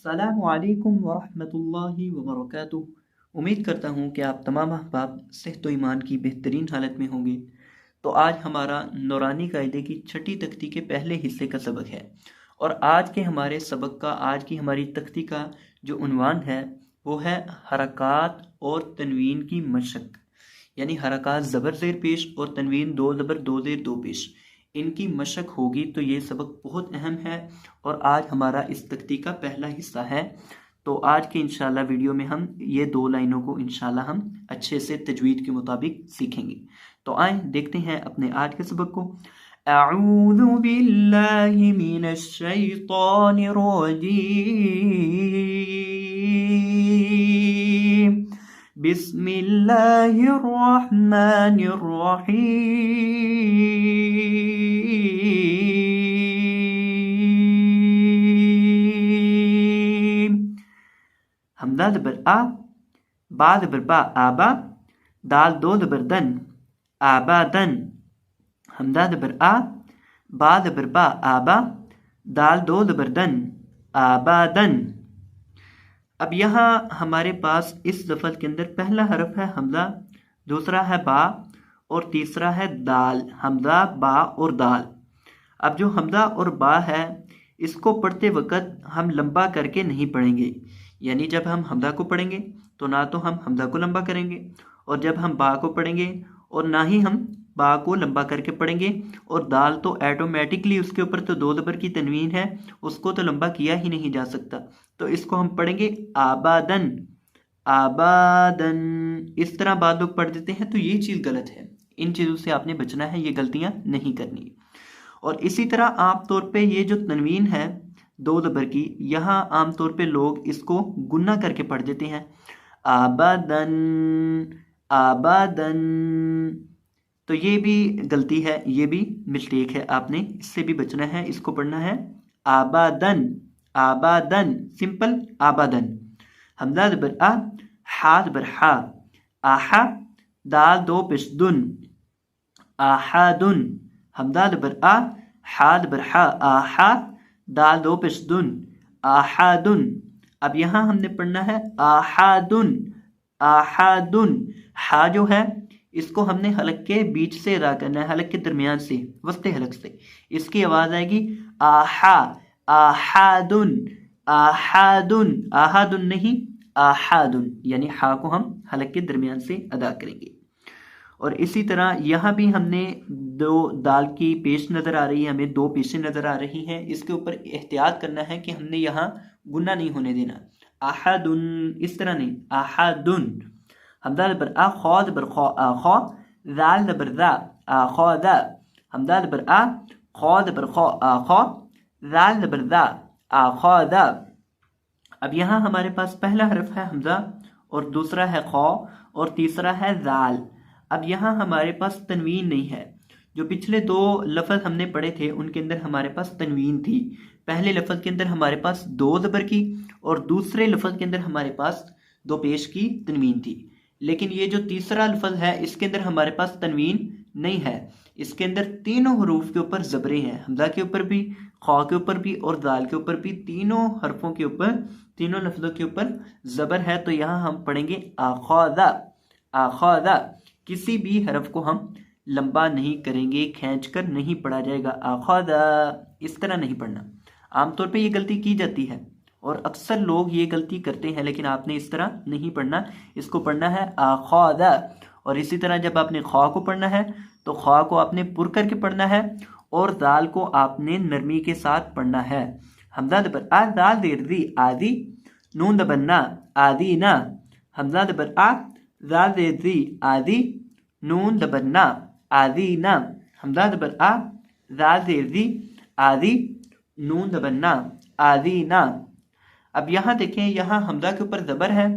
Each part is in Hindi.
अस्सलामु अलैकुम वरहमतुल्लाहि वबरकातुहू। उम्मीद करता हूँ कि आप तमाम अहबाब सेहत व ईमान की बेहतरीन हालत में होंगे। तो आज हमारा नूरानी कायदे की छठी तख्ती के पहले हिस्से का सबक है और आज के हमारे सबक का आज की हमारी तख्ती का जो उन्वान है वो है हरकात और तनवीन की मशक। यानी हरकात ज़बर ज़ेर पेश और तनवीन दो ज़बर दो ज़ेर दो पेश, इनकी मशक होगी। तो ये सबक बहुत अहम है और आज हमारा इस तख्ती का पहला हिस्सा है। तो आज के इंशाल्लाह वीडियो में हम ये दो लाइनों को इंशाल्लाह हम अच्छे से तजवीद के मुताबिक सीखेंगे। तो आए देखते हैं अपने आज के सबक को। अऊज़ु बिल्लाहि मिनश शैतानिर रजीम, बिस्मिल्लाहिर रहमानिर रहीम। हमदा ज़बर आ, बा ज़बर बा, आबा, दाल दो ज़बर दन, आबादन। हमदा ज़बर आ, बा ज़बर बा, आबा, दाल दो ज़बर दन, आबादन। अब यहाँ हमारे पास इस लफ्ज़ के अंदर पहला हरफ है हमजा, दूसरा है बा और तीसरा है दाल। हमजा, बा और दाल। अब जो हमजा और बा है इसको पढ़ते वक्त हम लंबा करके नहीं पढ़ेंगे। यानी जब हम हमजा को पढ़ेंगे तो ना तो हम हमजा को लंबा करेंगे और जब हम बा को पढ़ेंगे और ना ही हम बा को लंबा करके पढ़ेंगे। और दाल तो ऐटोमेटिकली उसके ऊपर तो दो ज़बर की तनवीन है, उसको तो लंबा किया ही नहीं जा सकता। तो इसको हम पढ़ेंगे आबादन, आबादन। इस तरह बाद लोग पढ़ देते हैं, तो ये चीज़ गलत है। इन चीज़ों से आपने बचना है, ये गलतियाँ नहीं करनी। और इसी तरह आमतौर पे ये जो तनवीन है दो ज़बर की, यहाँ आमतौर पे लोग इसको गुन्ना करके पढ़ देते हैं, आबादन, आबादन। तो ये भी गलती है, ये भी मिस्टेक है, आपने इससे भी बचना है। इसको पढ़ना है आबादन, आबादन, सिंपल आबादन। हमजा ज़बर आ, हा ज़बर हा, आहा, दाल दो पेश दुन, आहादुन। हमजा ज़बर आ, हा ज़बर हा, आहा, दाल दो पेश दुन, आहादुन। अब यहाँ हमने पढ़ना है आहादुन, आहादुन। हा जो है इसको हमने हलक के बीच से अदा करना है, हलक के दरमियान से, वस्ते हलक से। इसकी आवाज़ आएगी आहा, आहादुन, आहादुन, आहादुन नहीं आहादुन। यानी हा को हम हलक के दरमियान से अदा करेंगे। और इसी तरह यहाँ भी हमने दो दाल की पेश नज़र आ रही है, हमें दो पेशें नज़र आ रही हैं। इसके ऊपर एहतियात करना है कि हमने यहाँ गुन्ना नहीं होने देना। आहादुन इस तरह नहीं, आहादुन। हमदा ज़बर आ, खौ ज़बर खौ, आखौ, ज़ाल ज़बर ज़ा, आखौज़ा। हमदा ज़बर आ, खौ ज़बर खौ, आखौ, ज़ाल ज़बर ज़ा, आखौज़ा। अब यहाँ हमारे पास पहला हरफ है हमजा और दूसरा है खौ और तीसरा है ज़ाल। अब यहाँ हमारे पास तनवीन नहीं है। जो पिछले दो लफ्ज़ हमने पढ़े थे उनके अंदर हमारे पास तनवीन थी। पहले लफ्ज़ के अंदर हमारे पास दो ज़बर की और दूसरे लफ्ज़ के अंदर हमारे पास दो पेश की तनवीन थी। लेकिन ये जो तीसरा लफ्ज़ है इसके अंदर हमारे पास तनवीन नहीं है। इसके अंदर तीनों हरूफ के ऊपर ज़बरें हैं, हमजा के ऊपर भी, खौ के ऊपर भी और दाल के ऊपर भी। तीनों हरफों के ऊपर, तीनों लफ्ज़ों के ऊपर ज़बर है। तो यहाँ हम पढ़ेंगे आखौज़ा, आखौज़ा। किसी भी हरफ को हम लंबा नहीं करेंगे, खींच कर नहीं पढ़ा जाएगा। आखौज़ा इस तरह नहीं पढ़ना। आमतौर पे ये गलती की जाती है और अक्सर लोग ये गलती करते हैं, लेकिन आपने इस तरह नहीं पढ़ना। इसको पढ़ना है आखौज़ा। और इसी तरह जब आपने खौ को पढ़ना है तो खौ को आपने पुर करके पढ़ना है और दाल को आपने नरमी के साथ पढ़ना है। हमजा ज़बर आ, दाल देर दी, आदि, नून ज़बर ना, आदि ना। हमजा ज़बर आ, दाल देर दी, आदि, नून ज़बर ना, आदि ना। हमजा ज़बर आ, दाल देर दी, आदि, नून ज़बर ना, आदि ना। अब यहाँ देखें, यहाँ हमजा के ऊपर ज़बर है,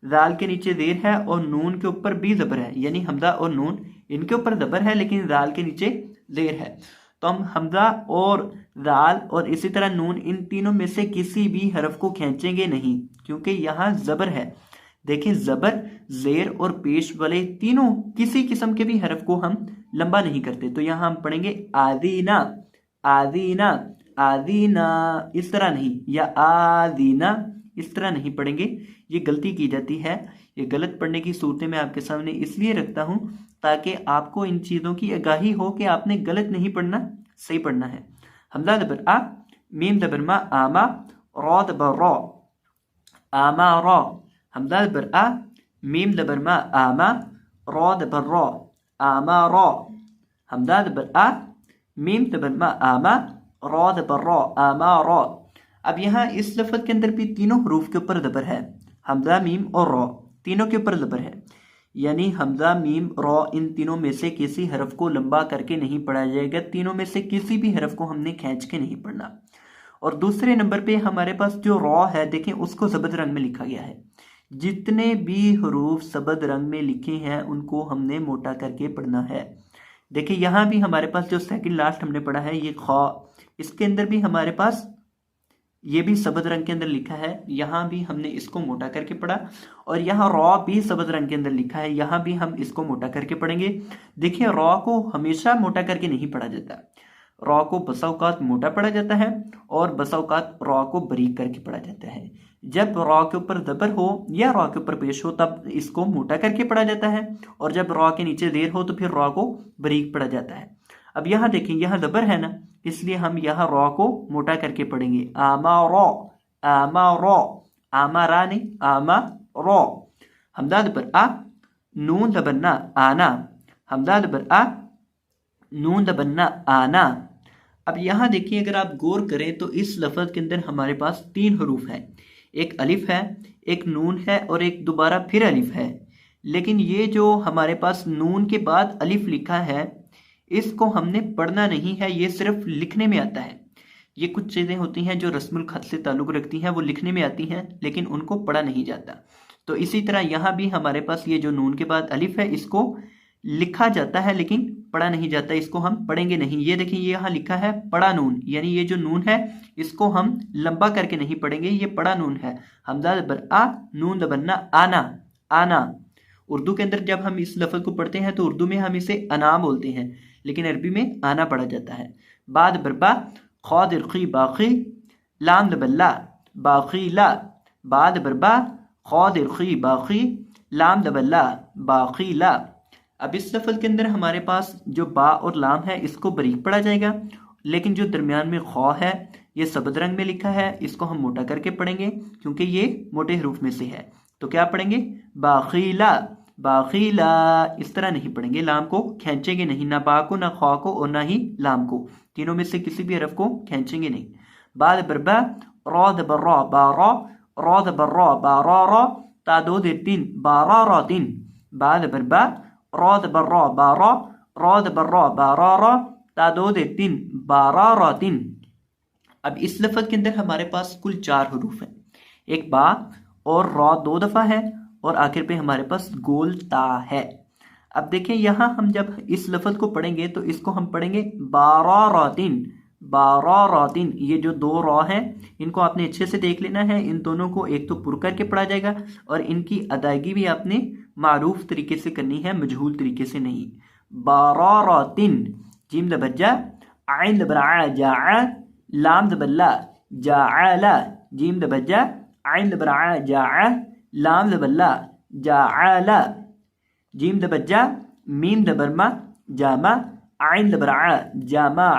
ज़ाल के नीचे ज़ेर है और नून के ऊपर भी ज़बर है। यानी हमजा और नून इनके ऊपर ज़बर है लेकिन ज़ाल के नीचे ज़ेर है। तो हम हमजा और ज़ाल और इसी तरह नून, इन तीनों में से किसी भी हरफ को खींचेंगे नहीं क्योंकि यहाँ ज़बर है। देखें, ज़बर, ज़ेर और पेश वाले तीनों किसी किस्म के भी हरफ को हम लंबा नहीं करते। तो यहाँ हम पढ़ेंगे आदीना, आदीना, आदीना इस तरह नहीं, या आदीना इस तरह नहीं पढ़ेंगे, ये गलती की जाती है। ये गलत पढ़ने की सूरतें मैं आपके सामने इसलिए रखता हूँ ताकि आपको इन चीज़ों की आगाही हो कि आपने गलत नहीं पढ़ना, सही पढ़ना है। हमजा ज़बर आ, मीम ज़बर मा, आमा, रौ ज़बर रौ, आमा रौ। हमजा ज़बर आ, मीम ज़बर मा, आमा, रौ ज़बर रौ, आमा रौ। हमजा ज़बर आ, मीम ज़बर मा, आमा, रौ ज़बर रौ, आमा रौ। अब यहाँ इस लफ्ज़ के अंदर भी तीनों हरूफ के ऊपर ज़बर है, हमजा मीम और रौ तीनों के ऊपर ज़बर है, यानी हमजा मीम रौ इन तीनों में से किसी हरफ को लंबा करके नहीं पढ़ा जाएगा, तीनों में से किसी भी हरफ को हमने खींच के नहीं पढ़ना। और दूसरे नंबर पे हमारे पास जो रौ है देखें उसको सबद रंग में लिखा गया है, जितने भी हरूफ सबद रंग में लिखे हैं उनको हमने मोटा करके पढ़ना है। देखिए यहाँ भी हमारे पास जो सेकंड लास्ट हमने पढ़ा है ये खौ, इसके अंदर भी हमारे पास ये भी सबद रंग के अंदर लिखा है, यहाँ भी हमने इसको मोटा करके पढ़ा। और यहाँ रॉ भी सबद रंग के अंदर लिखा है, यहाँ भी हम इसको मोटा करके पढ़ेंगे। देखिए रॉ को हमेशा मोटा करके नहीं पढ़ा जाता, रॉ को बसा औकात मोटा पढ़ा जाता है और बसा औकात रॉ को बारीक करके पढ़ा जाता है। जब रॉ के ऊपर ज़बर हो या रॉ के ऊपर पेश हो तब इसको मोटा करके पढ़ा जाता है, और जब रॉ के नीचे देर हो तो फिर रॉ को बारीक पढ़ा जाता है। अब यहाँ देखें यहाँ ज़बर है ना, इसलिए हम यहाँ रॉ को मोटा करके पढ़ेंगे, आमा रॉ, आमा रॉ, आमा रा नहीं, आमा रॉ। हमजा ज़बर आ, नून ज़बर ना, आना, हमजा ज़बर आ, नून ज़बर ना, आना। अब यहाँ देखिए अगर आप गौर करें तो इस लफ्ज़ के अंदर हमारे पास तीन हरूफ हैं, एक अलिफ है, एक नून है और एक दोबारा फिर अलिफ है। लेकिन ये जो हमारे पास नून के बाद अलिफ लिखा है इसको हमने पढ़ना नहीं है, ये सिर्फ लिखने में आता है। ये कुछ चीज़ें होती हैं जो रस्मुल खत से ताल्लुक़ रखती हैं, वो लिखने में आती हैं लेकिन उनको पढ़ा नहीं जाता। तो इसी तरह यहाँ भी हमारे पास ये जो नून के बाद अलिफ है इसको लिखा जाता है लेकिन पढ़ा नहीं जाता, इसको हम पढ़ेंगे नहीं। ये देखिए ये यहाँ लिखा है पढ़ा नून, यानी ये जो नून है इसको हम लंबा करके नहीं पढ़ेंगे, ये पढ़ा नून है। हमजा ज़बर आ, नून ज़बर ना, आना, आना। उर्दू के अंदर जब हम इस लफ्ज़ को पढ़ते हैं तो उर्दू में हम इसे अना बोलते हैं, लेकिन अरबी में आना पढ़ा जाता है। बाद बरबा, खौ दिरखी बाकी, लाम दबल्ला, बाकी ला, बाद बरबा, खौ दिरखी बाकी, लाम दबल्ला, बाकी ला। अब इस लफ्ज़ के अंदर हमारे पास जो बा और लाम है इसको बारीक पढ़ा जाएगा, लेकिन जो दरमियान में खौ है ये सबद रंग में लिखा है, इसको हम मोटा करके पढ़ेंगे क्योंकि ये मोटे हरूफ में से है। तो क्या पढ़ेंगे, बाखीला, बाखीला, इस तरह नहीं पढ़ेंगे, लाम को खींचेंगे नहीं, ना बा को, ना खौ को और ना ही लाम को, तीनों में से किसी भी हरफ को खींचेंगे नहीं। बाद बरबा, रौ ज़बर रौ, बारौ, रौ ज़बर रौ, बारौ रौ, ता दो देर तीन, बारौ रौ तीन। बाद बरबा, रौ ज़बर रौ, बारौ, रौ ज़बर रौ, बारौ रौ, ता दो देर तीन, बारौ रौ तीन। अब इस लफ्ज़ के अंदर हमारे पास कुल 4 हरूफ हैं, एक बा और रौ 2 दफ़ा है और आखिर पे हमारे पास गोल ता है। अब देखें यहाँ हम जब इस लफ्ज़ को पढ़ेंगे तो इसको हम पढ़ेंगे बारौ रौतीन, बारौ रौतीन। ये जो 2 रौ हैं इनको आपने अच्छे से देख लेना है, इन दोनों को एक तो पुर करके पढ़ा जाएगा और इनकी अदायगी भी आपने मारूफ तरीके से करनी है, मजहूल तरीके से नहीं। बारौ रौतीन, जीम ज़बरजा, आइन ज़बरा जा, लाम ज़बल्ला, जाअला, जीम ज़बरजा, आइन ज़बरा जा, लाम ज़बल्ला, जाअला, जीम ज़बरजा, मीम ज़बरमा, जामा, आइन ज़बरा, जामा।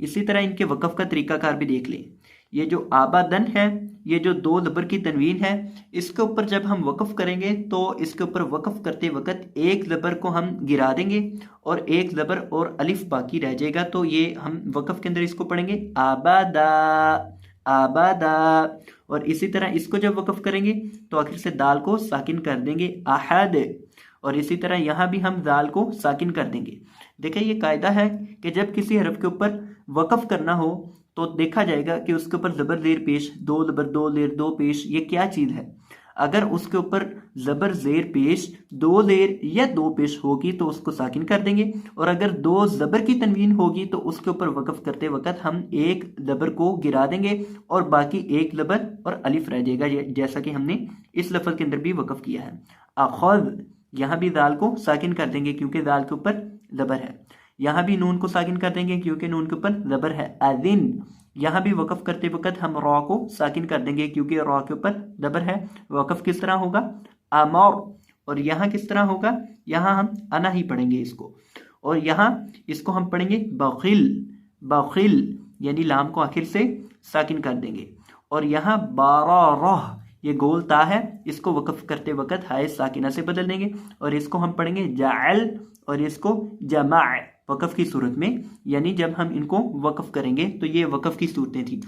इसी तरह इनके वक़फ़ का तरीक़ाकार भी देख लें। ये जो आबादन है, ये जो 2 ज़बर की तनवीन है, इसके ऊपर जब हम वक़फ़ करेंगे तो इसके ऊपर वक़फ़ करते वक़्त एक ज़बर को हम गिरा देंगे और एक ज़बर और अलिफ बाकी रह जाएगा, तो ये हम वक़फ़ के अंदर इसको पढ़ेंगे आबादा, आबादा। और इसी तरह इसको जब वक़फ़ करेंगे तो आखिर से दाल को साकिन कर देंगे, अहद। और इसी तरह यहाँ भी हम दाल को साकिन कर देंगे। देखिए ये कायदा है कि जब किसी हरफ के ऊपर वक़फ़ करना हो तो देखा जाएगा कि उसके ऊपर ज़बर ज़ेर पेश, 2 ज़बर 2 ज़ेर 2 पेश, ये क्या चीज़ है। अगर उसके ऊपर ज़बर ज़ेर पेश, 2 ज़ेर या 2 पेश होगी तो उसको साकिन कर देंगे, और अगर 2 ज़बर की तनवीन होगी तो उसके ऊपर वक़फ़ करते वक़्त हम एक ज़बर को गिरा देंगे और बाकी एक ज़बर और अलिफ रह जाएगा, जैसा कि हमने इस लफ्ज़ के अंदर भी वक़फ़ किया है। अख़ज़, यहाँ भी दाल को साकिन कर देंगे क्योंकि दाल के ऊपर ज़बर है। यहाँ भी नून को साकिन कर देंगे क्योंकि नून के ऊपर ज़बर है। अज़िन, यहाँ भी वक़फ़ करते वक़्त हम रॉ को साकिन कर देंगे क्योंकि रॉ के ऊपर ज़बर है। वक़फ़ किस तरह होगा? अमर। और यहाँ किस तरह होगा? यहाँ हम अना ही पढ़ेंगे इसको, और यहाँ इसको हम पढ़ेंगे बखिल। बखिल यानी लाम को आखिर से साकिन कर देंगे। और यहाँ बारह, ये गोल ता है, इसको वक़फ़ करते वक़्त हाय साकिना से बदल देंगे और इसको हम पढ़ेंगे जाअल और इसको जमा वक़फ़ की सूरत में, यानी जब हम इनको वक़फ़ करेंगे तो ये वक़फ़ की सूरतें थी।